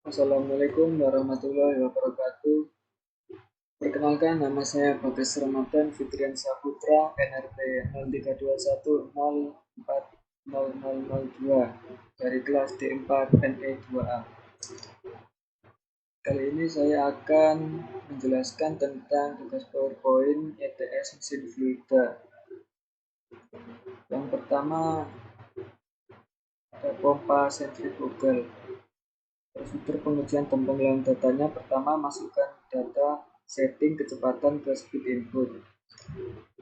Assalamualaikum warahmatullahi wabarakatuh. Perkenalkan, nama saya Bagas Ramadan Fitrian Saputra, NRP 0321040002 dari kelas D4 NE2A. Kali ini saya akan menjelaskan tentang tugas PowerPoint ETS mesin fluida. Yang pertama ada pompa sentrifugal. Prosedur pengujian dan pengolahan datanya: pertama, masukkan data setting kecepatan ke speed input.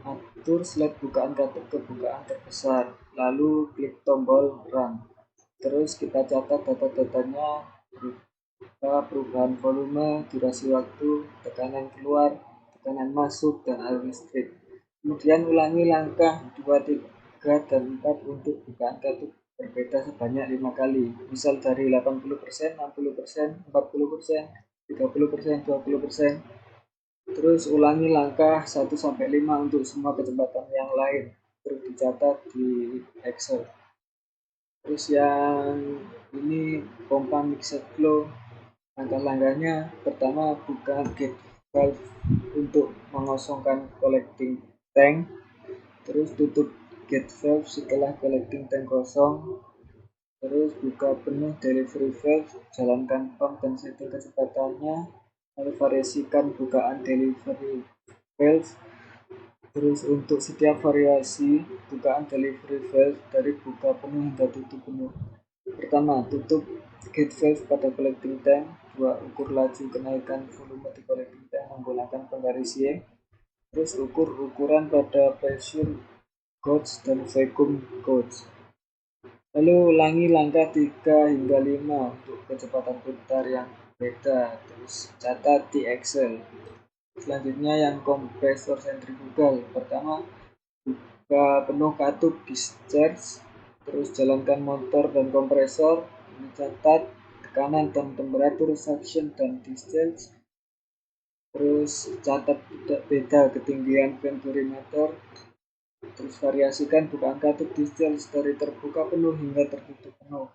Atur slide bukaan katup ke bukaan terbesar, lalu klik tombol run. Terus kita catat data-datanya berupa perubahan volume, durasi waktu, tekanan keluar, tekanan masuk, dan arus listrik. Kemudian ulangi langkah 2, 3, dan 4 untuk bukaan katup berbeda sebanyak 5 kali. Misal dari 80%, 60%, 40%, 30%, 20%. Terus ulangi langkah 1-5 untuk semua kecepatan yang lain. Terus dicatat di Excel. Terus yang ini pompa mixed flow. Langkah-langkahnya: pertama, buka gate valve untuk mengosongkan collecting tank. Terus tutup gate valve setelah collecting tank kosong. Terus buka penuh delivery valve, jalankan pump dan setting kecepatannya. Lalu variasikan bukaan delivery valve. Terus untuk setiap variasi bukaan delivery valve dari buka penuh hingga tutup penuh. Pertama, tutup gate valve pada collecting tank. 2. Ukur laju kenaikan volume di collecting tank menggunakan penggaris Y. Terus ukur ukuran pada pressure gauge dan vacuum gauge. Lalu ulangi langkah 3-5 untuk kecepatan putar yang beda. Terus catat di Excel. Selanjutnya yang kompresor sentrifugal. Pertama, buka penuh katup discharge. Terus jalankan motor dan kompresor. Mencatat tekanan dan temperatur suction dan discharge. Terus catat beda ketinggian venturimeter. Terus variasikan bukaan katup discharge dari terbuka penuh hingga tertutup penuh.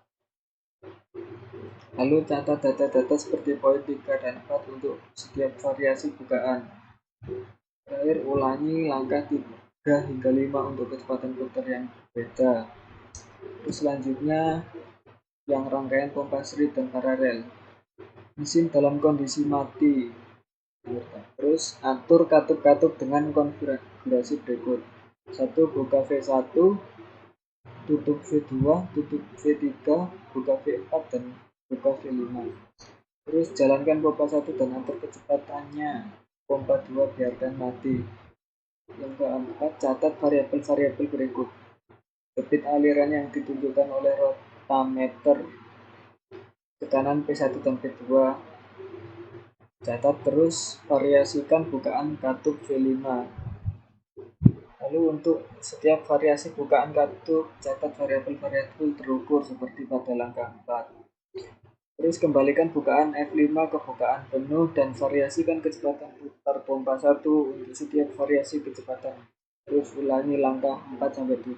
Lalu catat data-data seperti poin 3 dan 4 untuk setiap variasi bukaan. Terakhir, ulangi langkah 3-5 untuk kecepatan putar yang berbeda. Terus selanjutnya yang rangkaian pompa seri dan paralel. Mesin dalam kondisi mati. Terus atur katup-katup dengan konfigurasi berikut. 1. Buka V1, tutup V2, tutup V3, buka V4, dan buka V5. Terus jalankan pompa 1 dan atur kecepatannya. Pompa 2 biarkan mati. Yang keempat, catat variabel-variabel berikut. Debit aliran yang ditunjukkan oleh rotameter, tekanan P1 dan P2. Catat terus variasikan bukaan katup V5. Lalu untuk setiap variasi bukaan katup, catat variabel-variabel terukur seperti pada langkah 4. Terus kembalikan bukaan F5 ke bukaan penuh dan variasikan kecepatan putar pompa 1 untuk setiap variasi kecepatan. Terus ulangi langkah 4-7.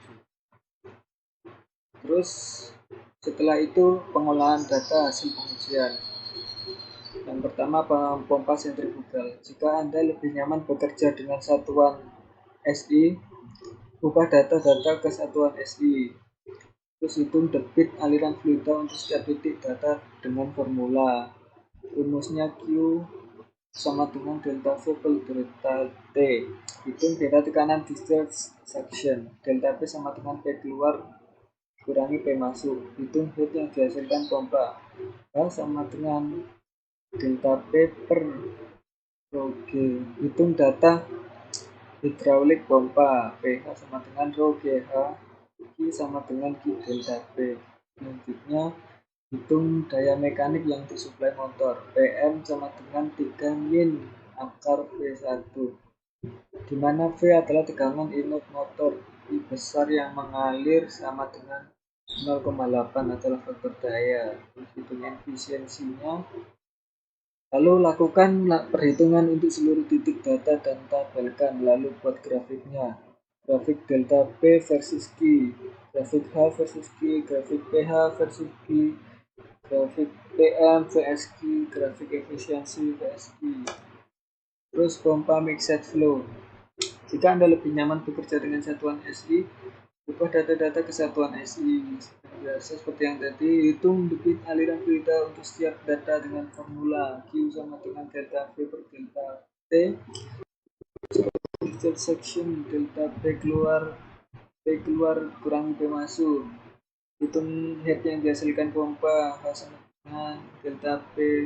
Terus setelah itu pengolahan data hasil pengujian. Yang pertama, pompa sentrifugal. Jika Anda lebih nyaman bekerja dengan satuan SI, ubah data-data ke satuan SI. Terus hitung debit aliran fluida untuk setiap titik data dengan formula. Rumusnya Q sama dengan delta V per delta T. Hitung beda tekanan discharge suction. Delta P sama dengan P keluar kurangi P masuk. Hitung heat yang dihasilkan pompa. H sama dengan delta P per rho G. Hitung data hidraulik pompa. pH sama dengan rho GH. Q sama dengan Q delta P. Selanjutnya hitung daya mekanik yang disuplai motor. PM sama dengan 3 min akar V1, di mana V adalah tegangan inlet motor. I besar yang mengalir sama dengan 0,8 adalah faktor daya. Hitung efisiensinya. Lalu lakukan perhitungan untuk seluruh titik data dan tabelkan. Lalu buat grafiknya. Grafik delta P versus Q, grafik H versus Q, grafik pH versus Q, grafik PM VSQ, grafik efisiensi VSQ. Terus pompa mixed flow. Jika Anda lebih nyaman bekerja dengan satuan SI, ubah data-data kesatuan SI. Biasa seperti yang tadi, hitung debit aliran fluida untuk setiap data dengan formula Q sama dengan delta V per delta T. Intersection delta P keluar kurangi P masuk. Hitung head yang dihasilkan pompa sama dengan delta P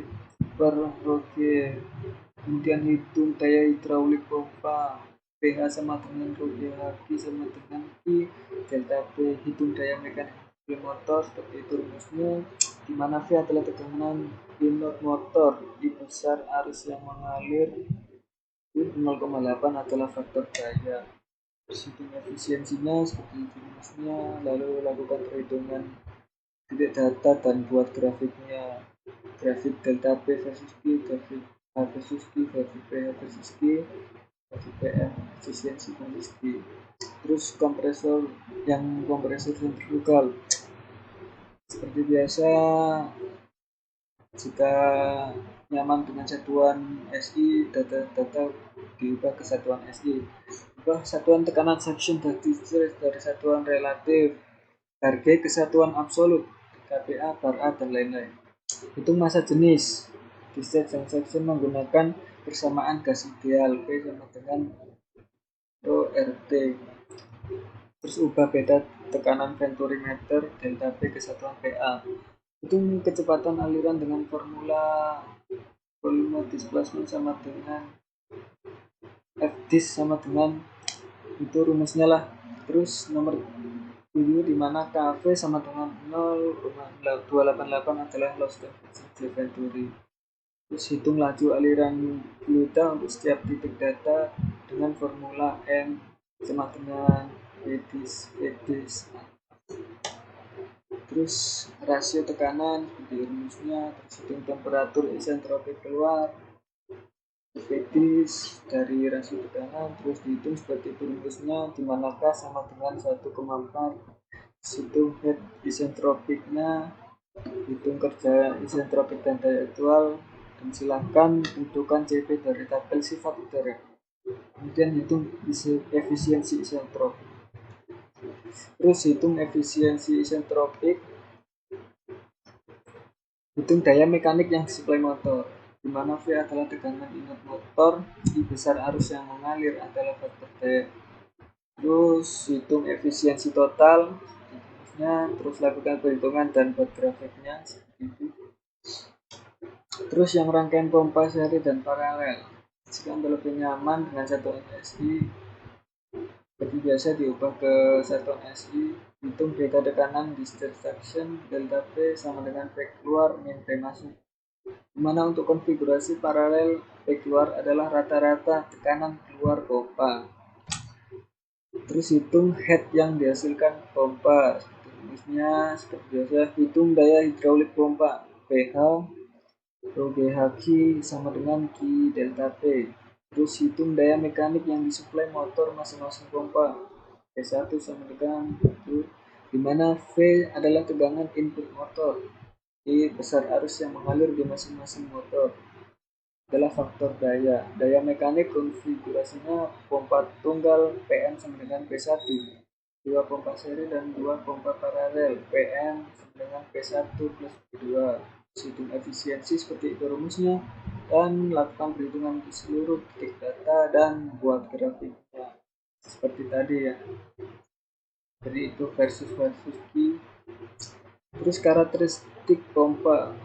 per rho G. Kemudian hitung daya hidraulik pompa, pH sama dengan rho GHQ sama dengan I delta P. Hitung daya mekanik motor, seperti itu rumusnya, di mana V adalah tekanan input motor, I besar arus yang mengalir, 0,8 adalah faktor daya. Hitung efisiensinya seperti itu rumusnya, lalu lakukan perhitungan titik data dan buat grafiknya, grafik delta P versus Q, grafik H versus Q, grafik PH versus Q, grafik PM efisiensi versus Q. Terus kompresor sentrifugal, seperti biasa, jika nyaman dengan satuan SI, data diubah ke satuan SI. Ubah satuan tekanan section dari satuan relatif, harga ke satuan absolut, KPA, bar A, dan lain-lain. Hitung massa jenis, discharge section menggunakan persamaan gas ideal, P sama dengan rho RT. Terus ubah beda tekanan venturimeter delta P ke satuan PA. Hitung kecepatan aliran dengan formula volume displacement sama dengan Fdis sama dengan itu rumusnya lah. Terus nomor 7 di mana KV sama dengan 0,288 adalah loss conversion venturi. Terus hitung laju aliran fluida untuk setiap titik data dengan formula M sama dengan Edis. Terus rasio tekanan seperti rumusnya, terus hitung temperatur isentropik keluar, Edis dari rasio tekanan, terus dihitung seperti rumusnya, di mana K sama dengan 1,4. Hitung head isentropiknya, hitung kerja isentropik dan daya aktual, dan silakan tentukan CP dari tabel sifat udara. Kemudian hitung efisiensi isentropik. Terus hitung efisiensi isentropik, hitung daya mekanik yang disuplai motor, di mana V adalah tekanan input motor, I besar arus yang mengalir adalah faktor daya. Terus hitung efisiensi total, terus lakukan perhitungan dan buat grafiknya seperti itu. Terus yang rangkaian pompa seri dan paralel, jika Anda lebih nyaman dengan satuan SI, seperti biasa diubah ke satuan SI. Hitung beta tekanan discharge section delta P sama dengan P keluar min P masuk, dimana untuk konfigurasi paralel P keluar adalah rata-rata tekanan keluar pompa. Terus hitung head yang dihasilkan pompa, rumusnya seperti biasa, hitung daya hidraulik pompa, pH rho GHQ sama dengan Q delta P. Terus hitung daya mekanik yang disuplai motor masing-masing pompa, P1 sama dengan itu, dimana V adalah tegangan input motor, I besar arus yang mengalir di masing-masing motor adalah faktor daya. Daya mekanik konfigurasinya pompa tunggal PM sama dengan P1, 2 pompa seri dan 2 pompa paralel, PM sama dengan P1 plus P2. Hitung efisiensi seperti itu rumusnya, dan lakukan perhitungan di seluruh titik data dan buat grafiknya seperti tadi ya. Jadi itu versus key. Terus karakteristik pompa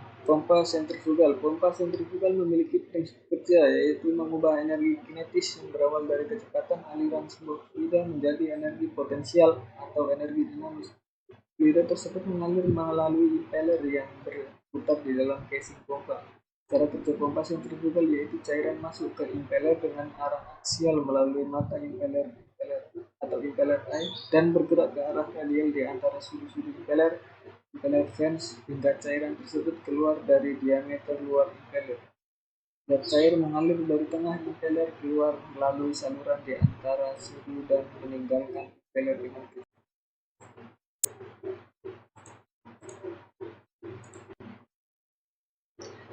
sentrifugal. Pompa sentrifugal memiliki prinsip kerja, yaitu mengubah energi kinetis yang berawal dari kecepatan aliran sebuah fluida menjadi energi potensial atau energi dinamis. Fluida tersebut mengalir melalui impeller yang berputar di dalam casing pompa. Cara kerja pompa sentrifugal yaitu cairan masuk ke impeller dengan arah aksial melalui mata impeller air dan bergerak ke arah radial di antara sudut-sudut impeller fans hingga cairan tersebut keluar dari diameter luar impeller. Zat cair mengalir dari tengah impeller keluar melalui saluran di antara sudu dan meninggalkan impeller dengan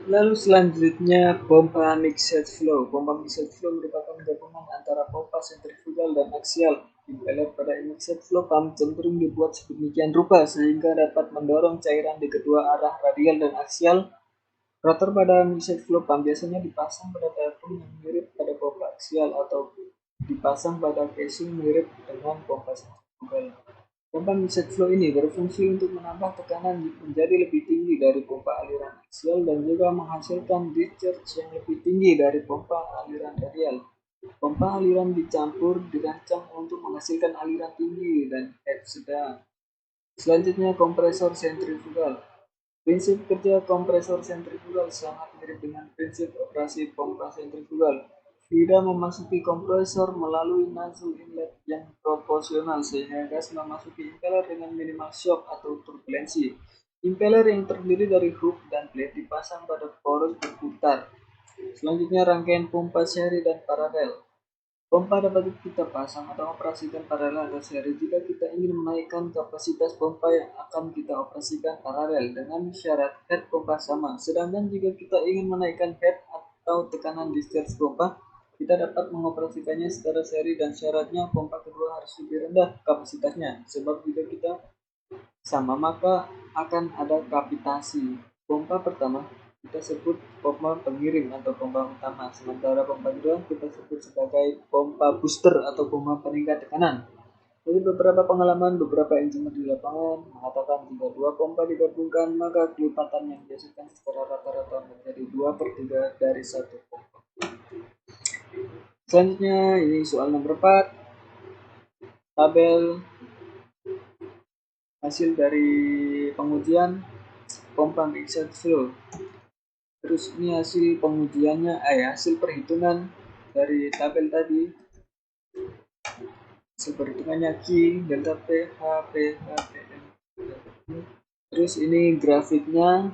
Lalu selanjutnya pompa mixed flow. Pompa mixed flow merupakan gabungan antara pompa sentrifugal dan aksial. Impeller pada mixed flow pump cenderung dibuat sedemikian rupa sehingga dapat mendorong cairan di kedua arah radial dan aksial. Rotor pada mixed flow pump biasanya dipasang pada tabung yang mirip pada pompa aksial atau dipasang pada casing mirip dengan pompa sentrifugal. Pompa mixed flow ini berfungsi untuk menambah tekanan menjadi lebih tinggi dari pompa aliran aksial dan juga menghasilkan discharge yang lebih tinggi dari pompa aliran radial. Pompa aliran dicampur dirancang untuk menghasilkan aliran tinggi dan head sedang. Selanjutnya kompresor sentrifugal. Prinsip kerja kompresor sentrifugal sangat mirip dengan prinsip operasi pompa sentrifugal. Fluida memasuki kompresor melalui nozzle inlet yang proporsional sehingga gas memasuki impeller dengan minimal shock atau turbulensi. Impeller yang terdiri dari hook dan blade dipasang pada poros berputar. Selanjutnya rangkaian pompa seri dan paralel. Pompa dapat kita pasang atau operasikan paralel atau seri jika kita ingin menaikkan kapasitas pompa yang akan kita operasikan paralel dengan syarat head pompa sama. Sedangkan jika kita ingin menaikkan head atau tekanan discharge pompa, kita dapat mengoperasikannya secara seri dan syaratnya pompa kedua harus lebih rendah kapasitasnya. Sebab jika kita sama maka akan ada kapitasi. Pompa pertama kita sebut pompa pengirim atau pompa utama, sementara pompa kedua kita sebut sebagai pompa booster atau pompa peningkat tekanan. Dari beberapa pengalaman beberapa engineer di lapangan mengatakan jika dua pompa digabungkan maka kelipatan yang dihasilkan secara rata-rata menjadi 2/3 dari satu pompa. Selanjutnya ini soal nomor 4, tabel hasil dari pengujian pompa mixed flow. Terus ini hasil pengujiannya, hasil perhitungan dari tabel tadi. Hasil perhitungannya Q, delta P, H, P, H, P, M. Terus ini grafiknya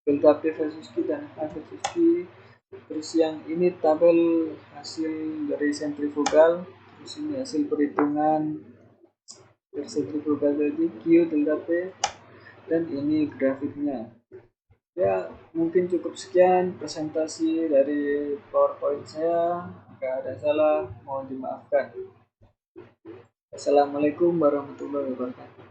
delta P versus Q dan H versus Q. Terus yang ini tabel hasil dari sentrifugal. Terus ini hasil perhitungan dari sentrifugal tadi Q, delta P, dan ini grafiknya. Ya, mungkin cukup sekian presentasi dari PowerPoint saya. Jika ada salah, mohon dimaafkan. Assalamualaikum warahmatullahi wabarakatuh.